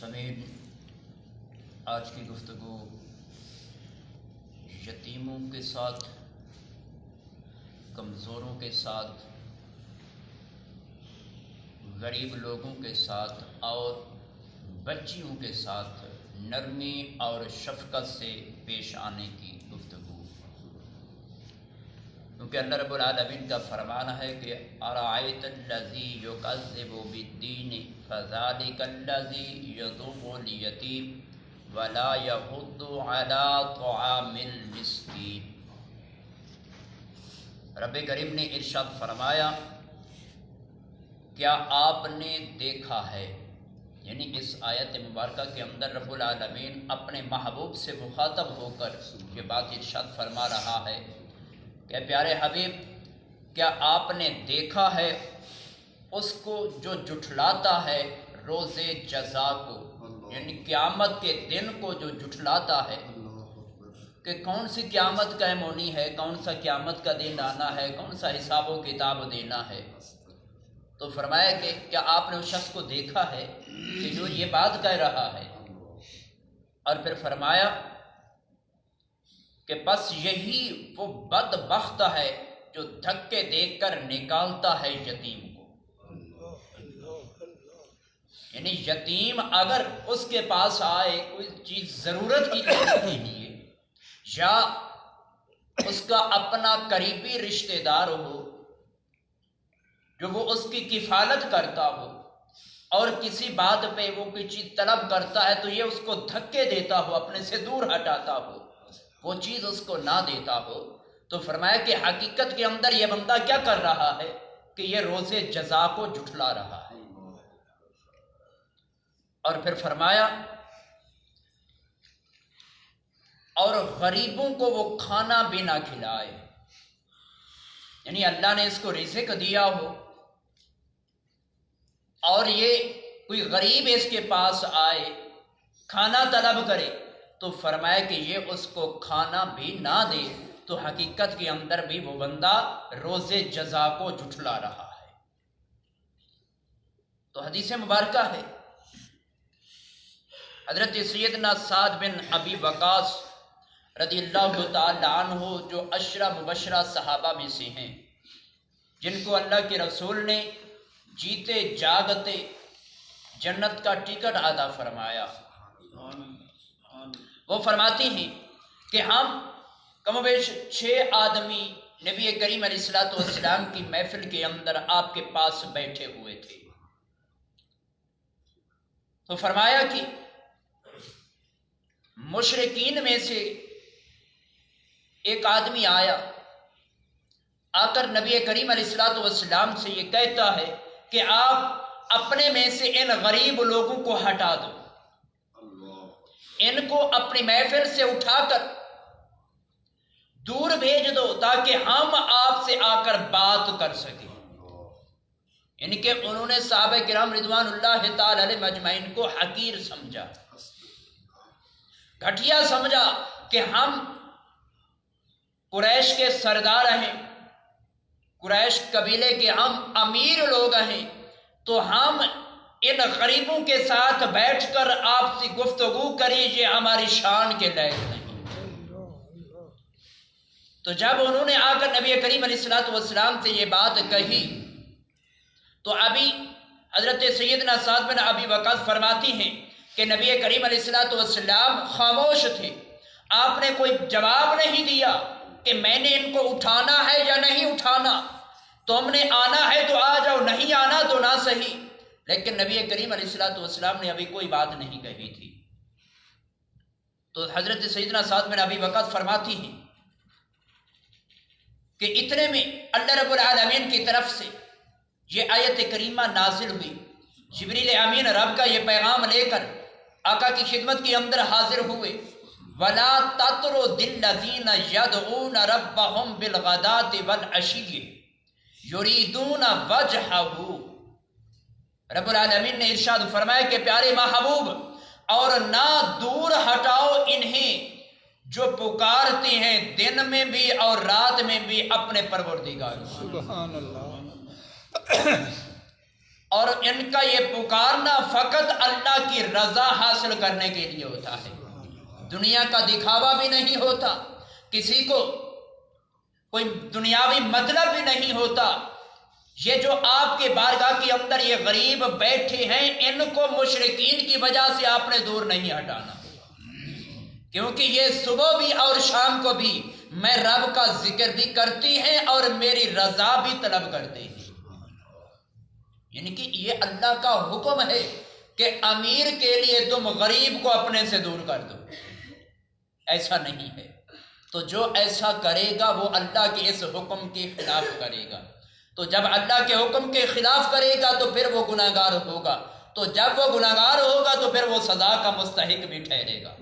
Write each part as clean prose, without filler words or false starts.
سامعین، آج کی گفتگو یتیموں کے ساتھ، کمزوروں کے ساتھ، غریب لوگوں کے ساتھ اور بچیوں کے ساتھ نرمی اور شفقت سے پیش آنے کی گفتگو، کیونکہ اللہ رب العالمین کا فرمان ہے کہ ارأیت الذی یکذب بالدین فذلک الذی یدعو الیتیم ولا یحض علی طعام المسکین۔ رب کریم نے ارشاد فرمایا، کیا آپ نے دیکھا ہے، یعنی اس آیت مبارکہ کے اندر رب العالمین اپنے محبوب سے مخاطب ہو کر یہ بات ارشاد فرما رہا ہے کہ پیارے حبیب، کیا آپ نے دیکھا ہے اس کو جو جھٹلاتا ہے روز جزا کو، یعنی قیامت کے دن کو جو جھٹلاتا ہے کہ کون سی قیامت قائم ہونی ہے، کون سا قیامت کا دن آنا ہے، کون سا حساب و کتاب دینا ہے۔ تو فرمایا کہ کیا آپ نے اس شخص کو دیکھا ہے کہ جو یہ بات کہہ رہا ہے، اور پھر فرمایا کہ بس یہی وہ بدبخت ہے جو دھکے دے کر نکالتا ہے یتیم کو۔ یعنی یتیم اگر اس کے پاس آئے کوئی چیز ضرورت کی چیز کے لیے، یا اس کا اپنا قریبی رشتہ دار ہو جو وہ اس کی کفالت کرتا ہو اور کسی بات پہ وہ کوئی چیز طلب کرتا ہے تو یہ اس کو دھکے دیتا ہو، اپنے سے دور ہٹاتا ہو، وہ چیز اس کو نہ دیتا ہو، تو فرمایا کہ حقیقت کے اندر یہ بندہ کیا کر رہا ہے کہ یہ روز جزا کو جھٹلا رہا ہے۔ اور پھر فرمایا اور غریبوں کو وہ کھانا بھی نہ کھلائے، یعنی اللہ نے اس کو رزق دیا ہو اور یہ کوئی غریب اس کے پاس آئے کھانا طلب کرے تو فرمایا کہ یہ اس کو کھانا بھی نہ دے، تو حقیقت کے اندر بھی وہ بندہ روز جزا کو جھٹلا رہا ہے۔ تو حدیث مبارکہ ہے، حضرت سیدنا سعد بن ابی وقاص رضی اللہ تعالی عنہ جو عشرہ مبشرہ صحابہ میں سے ہیں، جن کو اللہ کے رسول نے جیتے جاگتے جنت کا ٹکٹ عطا فرمایا، وہ فرماتی ہیں کہ ہم کم و بیش 6 آدمی نبی کریم علیہ الصلوۃ والسلام کی محفل کے اندر آپ کے پاس بیٹھے ہوئے تھے۔ تو فرمایا کہ مشرکین میں سے ایک آدمی آیا، آ کر نبی کریم علیہ الصلوۃ والسلام سے یہ کہتا ہے کہ آپ اپنے میں سے ان غریب لوگوں کو ہٹا دو، ان کو اپنی محفل سے اٹھا کر دور بھیج دو تاکہ ہم آپ سے آ کر بات کر سکیں۔ یعنی کہ انہوں نے صحابہ کرام رضوان اللہ تعالی علیہم اجمعین کو حقیر سمجھا، گھٹیا سمجھا کہ ہم قریش کے سردار ہیں، قریش قبیلے کے ہم امیر لوگ ہیں، تو ہم ان غریبوں کے ساتھ بیٹھ کر آپ سے گفتگو کریے ہماری شان کے لائق نہیں۔ تو جب انہوں نے آ کر نبی کریم علیہ الصلوۃ والسلام سے یہ بات کہی تو ابھی حضرت سیدنا سعد بن ابی وقاص فرماتی ہیں کہ نبی کریم علیہ الصلوۃ والسلام خاموش تھے، آپ نے کوئی جواب نہیں دیا کہ میں نے ان کو اٹھانا ہے یا نہیں اٹھانا، تم نے آنا ہے تو آ جاؤ، نہیں آنا تو نہ صحیح، لیکن نبی کریم علیہ الصلوۃ والسلام نے ابھی کوئی بات نہیں کہی تھی۔ تو حضرت سیدنا سعد بن ابی وقاص فرماتی ہیں کہ اتنے میں اللہ رب العالمین کی طرف سے یہ آیت کریمہ نازل ہوئی، جبریل امین رب کا یہ پیغام لے کر آقا کی خدمت کے اندر حاضر ہوئے، وَلَا تَطْرُدِ الَّذِينَ يَدْعُونَ رَبَّهُمْ بِالْغَدَاةِ وَالْعَشِيِّ يُرِيدُونَ وَجْهَهُ۔ رب العالمین نے ارشاد فرمایا کہ پیارے محبوب، اور نہ دور ہٹاؤ انہیں جو پکارتے ہیں دن میں بھی اور رات میں بھی اپنے پروردگار، سبحان اللہ، اور ان کا یہ پکارنا فقط اللہ کی رضا حاصل کرنے کے لیے ہوتا ہے، دنیا کا دکھاوا بھی نہیں ہوتا، کسی کو کوئی دنیاوی مطلب بھی نہیں ہوتا۔ یہ جو آپ کے بارگاہ کے اندر یہ غریب بیٹھے ہیں، ان کو مشرکین کی وجہ سے آپ نے دور نہیں ہٹانا، کیونکہ یہ صبح بھی اور شام کو بھی میں رب کا ذکر بھی کرتی ہیں اور میری رضا بھی طلب کرتے ہیں۔ یعنی کہ یہ اللہ کا حکم ہے کہ امیر کے لیے تم غریب کو اپنے سے دور کر دو، ایسا نہیں ہے۔ تو جو ایسا کرے گا وہ اللہ کے اس حکم کے خلاف کرے گا، تو جب اللہ کے حکم کے خلاف کرے گا تو پھر وہ گناہگار ہوگا، تو جب وہ گناہگار ہوگا تو پھر وہ سزا کا مستحق بھی ٹھہرے گا۔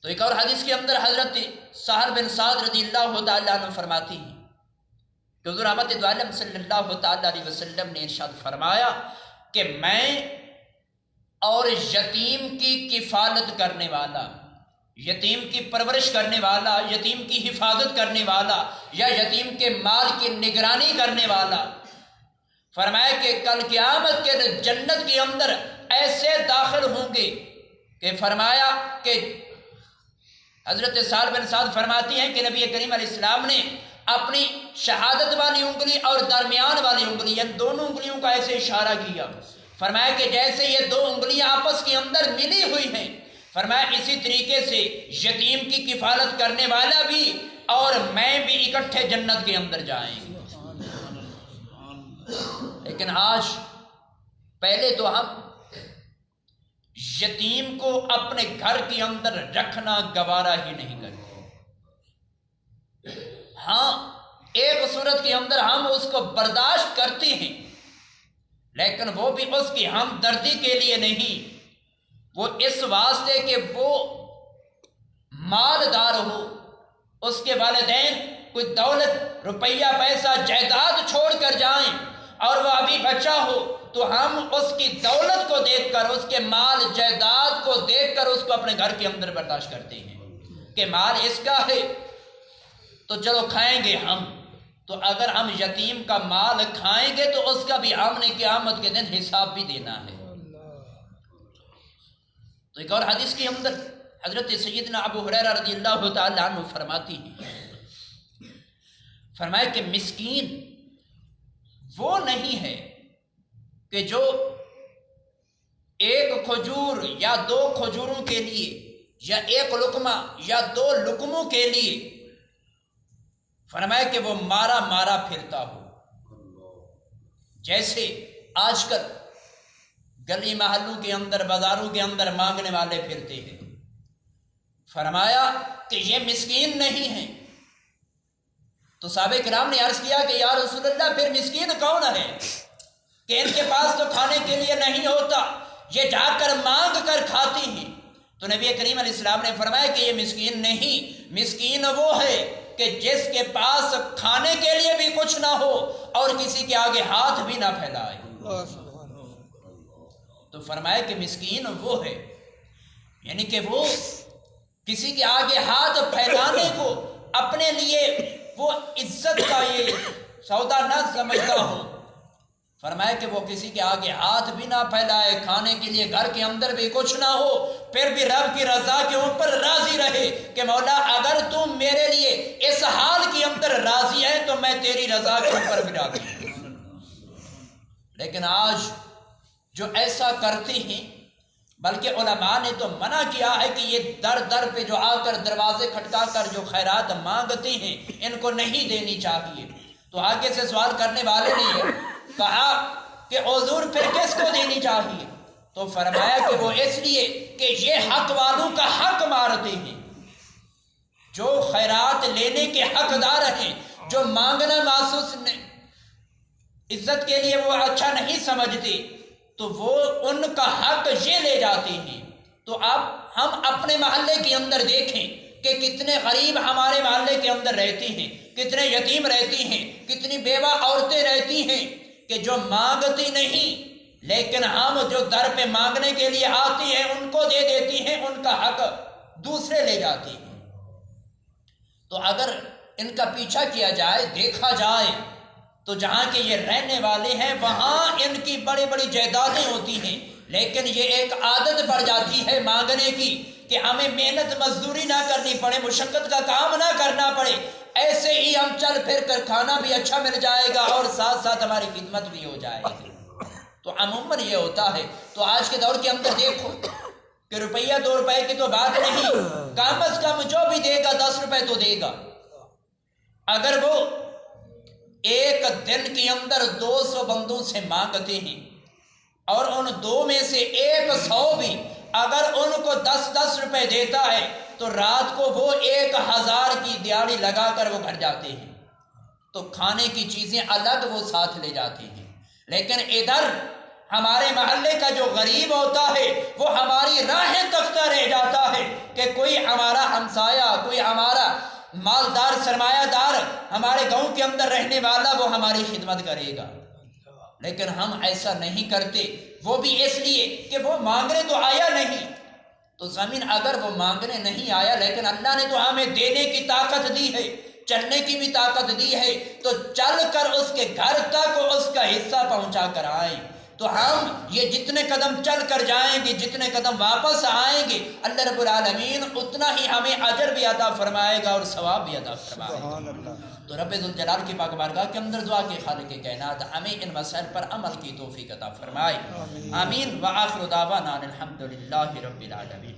تو ایک اور حدیث کے اندر حضرت سہل بن سعد رضی اللہ تعالیٰ عنہ فرماتی ہیں کہ حضور احمد دو عالم صلی اللہ تعالیٰ علیہ وسلم نے ارشاد فرمایا کہ میں اور یتیم کی کفالت کرنے والا، یتیم کی پرورش کرنے والا، یتیم کی حفاظت کرنے والا یا یتیم کے مال کی نگرانی کرنے والا، فرمایا کہ کل قیامت کے جنت کے اندر ایسے داخل ہوں گے کہ فرمایا کہ حضرت سہل بن سعد فرماتی ہیں کہ نبی کریم علیہ السلام نے اپنی شہادت والی انگلی اور درمیان والی انگلی، ان دونوں انگلیوں کا ایسے اشارہ کیا، فرمایا کہ جیسے یہ دو انگلیاں آپس کے اندر ملی ہوئی ہیں، فرمایا اسی طریقے سے یتیم کی کفالت کرنے والا بھی اور میں بھی اکٹھے جنت کے اندر جائیں گے۔ لیکن آج پہلے تو ہم یتیم کو اپنے گھر کے اندر رکھنا گوارا ہی نہیں کرتے۔ ہاں ایک صورت کے اندر ہم اس کو برداشت کرتے ہیں، لیکن وہ بھی اس کی ہمدردی کے لیے نہیں، وہ اس واسطے کہ وہ مالدار ہو، اس کے والدین کوئی دولت روپیہ پیسہ جائیداد چھوڑ کر جائیں اور وہ ابھی بچہ ہو تو ہم اس کی دولت کو دیکھ کر، اس کے مال جائیداد کو دیکھ کر اس کو اپنے گھر کے اندر برداشت کرتے ہیں کہ مال اس کا ہے تو چلو کھائیں گے ہم۔ تو اگر ہم یتیم کا مال کھائیں گے تو اس کا بھی ہم نے قیامت کے دن حساب بھی دینا ہے۔ تو ایک اور حدیث کے اندر حضرت سیدنا ابو ہریرہ رضی اللہ تعالیٰ عنہ فرماتی ہیں، فرمایا کہ مسکین وہ نہیں ہے کہ جو ایک کھجور یا دو کھجوروں کے لیے یا ایک لقمہ یا دو لقموں کے لیے فرمایا کہ وہ مارا مارا پھرتا ہو، جیسے آج کل گلی محلوں کے اندر بازاروں کے اندر مانگنے والے پھرتے ہیں۔ فرمایا کہ یہ مسکین نہیں ہیں۔ تو صحابہ کرام نے عرض کیا کہ یا رسول اللہ پھر مسکین کون ہے کہ ان کے پاس تو کھانے کے لیے نہیں ہوتا، یہ جا کر مانگ کر کھاتی ہیں؟ تو نبی کریم علیہ السلام نے فرمایا کہ یہ مسکین نہیں، مسکین وہ ہے کہ جس کے پاس کھانے کے لیے بھی کچھ نہ ہو اور کسی کے آگے ہاتھ بھی نہ پھیلائے۔ تو فرمایا کہ مسکین وہ ہے، یعنی کہ وہ کسی کے آگے ہاتھ پھیلانے کو اپنے لیے وہ عزت کا یہ سودا نہ سمجھتا ہو۔ فرمایا کہ وہ کسی کے آگے ہاتھ بھی نہ پھیلائے، کھانے کے لیے گھر کے اندر بھی کچھ نہ ہو، پھر بھی رب کی رضا کے اوپر راضی رہے کہ مولا اگر تم میرے لیے اس حال کے اندر راضی ہے تو میں تیری رضا کے اوپر بھی راضی ہوں۔ لیکن آج جو ایسا کرتے ہیں، بلکہ علماء نے تو منع کیا ہے کہ یہ در در پہ جو آ کر دروازے کھٹکا کر جو خیرات مانگتے ہیں ان کو نہیں دینی چاہیے۔ تو آگے سے سوال کرنے والے نے کہا کہ حضور پھر کس کو دینی چاہیے؟ تو فرمایا کہ وہ اس لیے کہ یہ حق والوں کا حق مارتے ہیں، جو خیرات لینے کے حقدار ہیں، جو مانگنا محسوس عزت کے لیے وہ اچھا نہیں سمجھتے، تو وہ ان کا حق یہ لے جاتے ہیں۔ تو اب ہم اپنے محلے کے اندر دیکھیں کہ کتنے غریب ہمارے محلے کے اندر رہتے ہیں، کتنے یتیم رہتی ہیں، کتنی بیوہ عورتیں رہتی ہیں کہ جو مانگتی نہیں، لیکن ہم جو در پہ مانگنے کے لیے آتی ہیں ان کو دے دیتی ہیں، ان کا حق دوسرے لے جاتی ہیں۔ تو اگر ان کا پیچھا کیا جائے، دیکھا جائے تو جہاں کے یہ رہنے والے ہیں وہاں ان کی بڑی بڑی جائیدادیں ہوتی ہیں، لیکن یہ ایک عادت پڑ جاتی ہے مانگنے کی کہ ہمیں محنت مزدوری نہ کرنی پڑے، مشقت کا کام نہ کرنا پڑے، ایسے ہی ہم چل پھر کر کھانا بھی اچھا مل جائے گا اور ساتھ ساتھ ہماری خدمت بھی ہو جائے گی۔ تو عموماً یہ ہوتا ہے۔ تو آج کے دور کے اندر دیکھو کہ روپیہ 2 روپے کی تو بات نہیں، کم از کم جو بھی دے گا 10 روپے تو دے گا۔ اگر وہ ایک دن کے اندر 200 بندوں سے مانگتے ہیں اور ان 2 میں سے 100 بھی اگر ان کو 10 روپے دیتا ہے تو رات کو وہ 1000 کی دیہڑی لگا کر وہ گھر جاتے ہیں۔ تو کھانے کی چیزیں الگ وہ ساتھ لے جاتے ہیں، لیکن ادھر ہمارے محلے کا جو غریب ہوتا ہے وہ ہماری راہیں تکتا رہ جاتا ہے کہ کوئی ہمارا ہمسایہ، کوئی ہمارا مالدار سرمایہ دار ہمارے گاؤں کے اندر رہنے والا وہ ہماری خدمت کرے گا، لیکن ہم ایسا نہیں کرتے۔ وہ بھی اس لیے کہ وہ مانگنے تو آیا نہیں، تو زمین اگر وہ مانگنے نہیں آیا لیکن اللہ نے تو ہمیں دینے کی طاقت دی ہے، چلنے کی بھی طاقت دی ہے، تو چل کر اس کے گھر تک اس کا حصہ پہنچا کر آئیں۔ تو ہم یہ جتنے قدم چل کر جائیں گے، جتنے قدم واپس آئیں گے، اللہ رب العالمین اتنا ہی ہمیں اجر بھی عطا فرمائے گا اور ثواب بھی عطا فرمائے گا۔ تو رب ذوالجلال کی پاک بارگاہ کے اندر دعا کہ خالق کائنات ہمیں ان مسائل پر عمل کی توفیق عطا فرمائے۔ آمین۔ وآخر دعوانا الحمدللہ رب العالمین۔